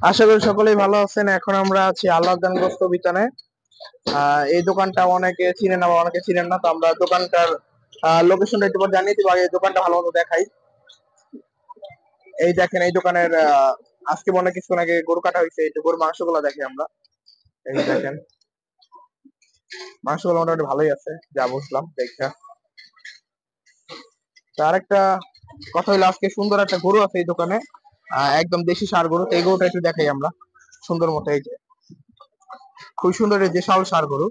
আশা করি সকলেই ভালো আছেন। এখন আমরা আছি আল্লাহদান গোস্ত বিতানে। এই দোকানটা অনেকে চিনেন আবার অনেকে চিনেন না, তো আমরা দোকানটার লোকেশনটা একটু পর জানিয়ে দিব। আগে এই দোকানটা ভালো মতো দেখাই। এই দেখেন, এই দোকানের আজকে মনে কিছুক্ষণ আগে গরু কাটা হয়েছে। এই গরুর মাংসগুলো দেখি আমরা। এই দেখেন, মাংসগুলো মোটামুটি ভালোই আছে যা বুঝলাম দেখা। আর একটা কথা হইলো, আজকে সুন্দর একটা গরু আছে এই দোকানে, একদম দেশি ষাঁড় গরু। তো এই গরুটা একটু দেখাই আমরা সুন্দর মতো। এই যে খুব সুন্দর এই দেশাল ষাঁড় গরু,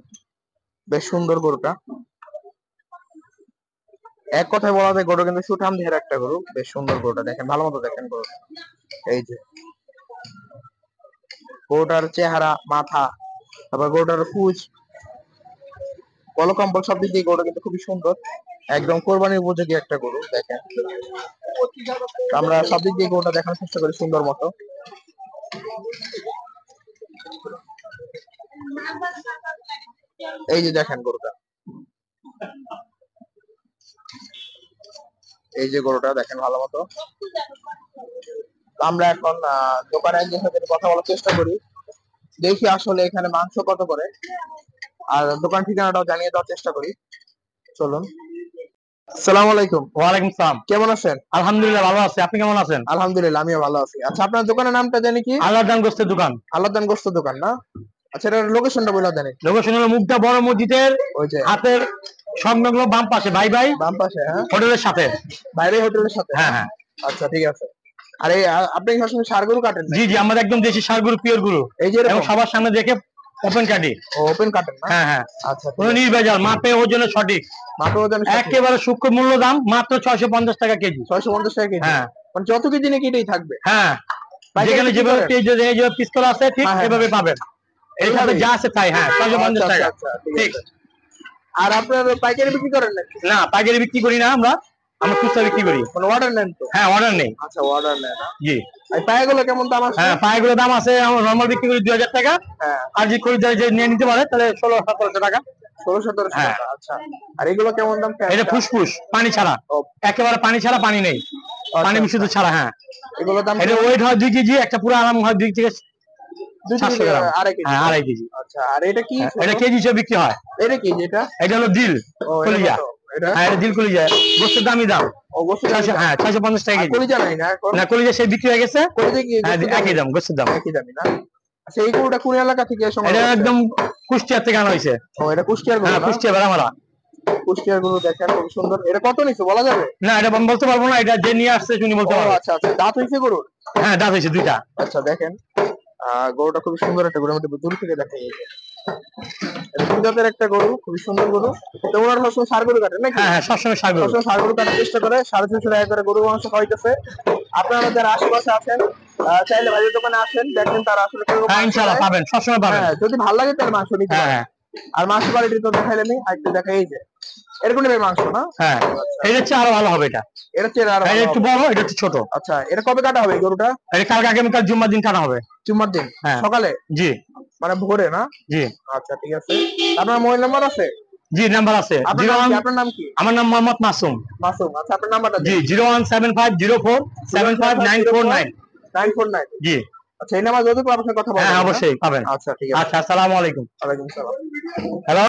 বেশ সুন্দর গরুটা। এক কথায় বলা যায় গরু কিন্তু সুঠাম দেহের একটা গরু, বেশ সুন্দর গরুটা। দেখেন ভালো মতো দেখেন গরুটা। এই যে গরুটার চেহারা, মাথা, তারপর গরুটার ফুজ, কলকম্বল সব দিক দিয়ে গরুটা কিন্তু খুবই সুন্দর, একদম কোরবানির উপযোগী একটা গরু। দেখেন আমরা সব দিক দিয়ে গরুটা দেখানোর চেষ্টা করি সুন্দর মতো। এই যে দেখেন গরুটা, এই যে গরুটা দেখেন ভালো মতো। আমরা এখন দোকানে যে সাথে কথা বলার চেষ্টা করি, দেখি আসলে এখানে মাংস কত করে, আর দোকান ঠিকানাটাও জানিয়ে দেওয়ার চেষ্টা করি। চলুন। আসসালামু আলাইকুম। ওয়ালাইকুম সালাম। কেমন আছেন? আলহামদুলিল্লাহ ভালো আছি, আপনি কেমন আছেন? আলহামদুলিল্লাহ, আমিও ভালো আছি। আচ্ছা, আপনার দোকানের নামটা জানি কি? আল্লাহদান গোস্তের দোকান। আল্লাহদান গোস্ত দোকান না? আচ্ছা, এটার লোকেশনটা বলে দেন। লোকেশন হলো মুগদা বড় মসজিদের ওই যে হাতের সংলগ্ন বাম পাশে, ভাই ভাই বাম পাশে, হ্যাঁ, হোটেলের সাথে। বাইরে হোটেলের সাথে? হ্যাঁ হ্যাঁ। আচ্ছা, ঠিক আছে। আর এই আপনি কি সবসময় ষাঁড় গরু কাটেন? জি জি, আমাদের একদম দেশি ষাঁড় গরু, পিওর গরু, এই যে এবং সবার সামনে দেখে ওপেন কাটি। ওপেন কাটেন না? হ্যাঁ হ্যাঁ। আচ্ছা, কোনো নির্ভেজাল, মাপে ওজনে সঠিক, মাপে ওজন একেবারে সূক্ষ্ম মূল্য, দাম মাত্র 650 টাকা কেজি। 650 টাকা কেজি? হ্যাঁ, মানে যত কেজি নাকি এটাই থাকবে? হ্যাঁ, যেখানে যেভাবে পিস্তল আছে ঠিক এভাবে পাবেন। এইভাবে যা আছে তাই। হ্যাঁ, 650 টাকা। ঠিক। আর আপনার পাইকারি বিক্রি করেন নাকি? না, পাইকারি বিক্রি করি না, আমরা খুচরা বিক্রি করি। কোনো অর্ডার নেন তো? হ্যাঁ, অর্ডার নেই। আচ্ছা, অর্ডার নেন না? জি। আর পায়াগুলো কেমন দাম আছে? হ্যাঁ, পায়গুলোর দাম আছে, আমরা নরমাল বিক্রি করি 2000 টাকা। হ্যাঁ। আর যে খরিদ্দার যে নিয়ে নিতে পারে তাহলে 1600-1700 টাকা। 1600-1700 হ্যাঁ। টাকা। আচ্ছা, আর এগুলো কেমন দাম? এটা ফুসফুস, পানি ছাড়া, একেবারে পানি ছাড়া, পানি নেই, পানি বিশুদ্ধ ছাড়া। হ্যাঁ, এগুলো দাম? এটা ওয়েট হয় 2 কেজি, একটা পুরো আরাম হয় 2 থেকে 700 গ্রাম। হ্যাঁ, 2.5 কেজি। আচ্ছা, আর এটা কি? এটা কেজি হিসেবে বিক্রি হয়। এটা কি? যেটা এটা হলো দিল কলিজা। হ্যাঁ, এটা দিল কলিজা, গোস্তের দামই দাম। হ্যাঁ, 650 টাকা কেজি। কলিজা নাই না? না, কলিজা সেই বিক্রি হয়ে গেছে। কলিজা কি একই দাম, গোস্তের দাম একই দামই না? আচ্ছা, এই গরুটা কোন এলাকা থেকে সংগ্রহ? এটা একদম কুষ্টিয়া থেকে আনা হয়েছে। ও, এটা কুষ্টিয়ার গরু? হ্যাঁ, কুষ্টিয়া বেড়ামারা। কুষ্টিয়ার গরু, দেখেন খুব সুন্দর। এটা কত নিছে বলা যাবে? না, এটা আমি বলতে পারবো না, এটা যে নিয়ে আসছে শুনি বলতে পারবো। আচ্ছা আচ্ছা, দাঁত হইছে গরুর? হ্যাঁ, দাঁত হয়েছে 2টা। আচ্ছা, দেখেন গরুটা খুবই সুন্দর একটা গরু, মধ্যে দূর থেকে দেখা যায়। এটা জাতের একটা গরু, খুবই সুন্দর গরু। তো ওনারা সবসময় ষাঁড় গরু কাটেন নাকি? হ্যাঁ হ্যাঁ, সবসময় ষাঁড় গরু। সবসময় ষাঁড় গরু কাটার চেষ্টা করে। 650 টাকা করে গরু মাংস খাওয়াইতেছে। আপনারা যারা আশেপাশে আছেন, চাইলে ভাইয়ের দোকানে আসেন, দেখেন তারা আসলে হ্যাঁ, ইনশাআল্লাহ পাবেন, সবসময় পাবেন। যদি ভালো লাগে তার মাংস নিতে পারেন। হ্যাঁ। আর মাংস কোয়ালিটি তো দেখাইলেনি, আরেকটু দেখাই। এই যে এরকম নেবে মাংস না? হ্যাঁ, এটা হচ্ছে আরো ভালো হবে। এটা চেয়ে আরো একটু বড়, এটা একটু ছোট। আচ্ছা, এটা কবে কাটা হবে গরুটা? এটা কালকে আগামীকাল জুম্মার দিন কাটা হবে। জুম্মার দিন? হ্যাঁ, সকালে? জি। মানে ভোরে না? জি। আচ্ছা, ঠিক আছে। আপনার মোবাইল নাম্বার আছে? জি, নাম্বার আছে। আপনার নাম কি? আমার নাম মোহাম্মদ মাসুম। মাসুম। আচ্ছা, আপনার নাম্বারটা জি, 01750475949। 949? জি। আচ্ছা, এই নাম্বার যদি আপনার কথা বলেন। হ্যাঁ, অবশ্যই পাবেন। আচ্ছা, ঠিক আছে। আচ্ছা, আসসালামু আলাইকুম। ওয়ালাইকুম সালাম। হ্যালো।